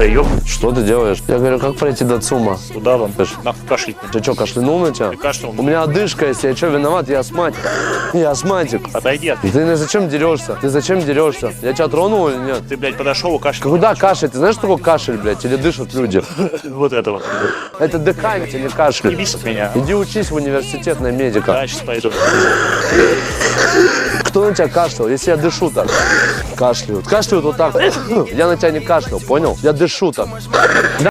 Да ёб, Что ты делаешь? Я говорю, как пройти до ЦУМа? куда вам? Нахуй кашлять. Ты что, кашлянул на тебя? Ты кашлянул. У меня одышка, если я что, виноват, я астматик. Я астматик. Отойди от... Ты зачем дерешься? Ты зачем дерешься? Я тебя тронул или нет? Ты, блядь, подошел и кашлял. Куда кашель? Ты знаешь, что такое кашель, блядь? Или дышат люди? Вот это вот. Это дыхание, не кашель. Не бесит от меня. Иди учись в университет на медика. Да, сейчас пойду. Кто на тебя кашлял? Если я дышу так. Кашляют. Кашляют вот так. Я на тебя не кашлял, понял? Я дышу так.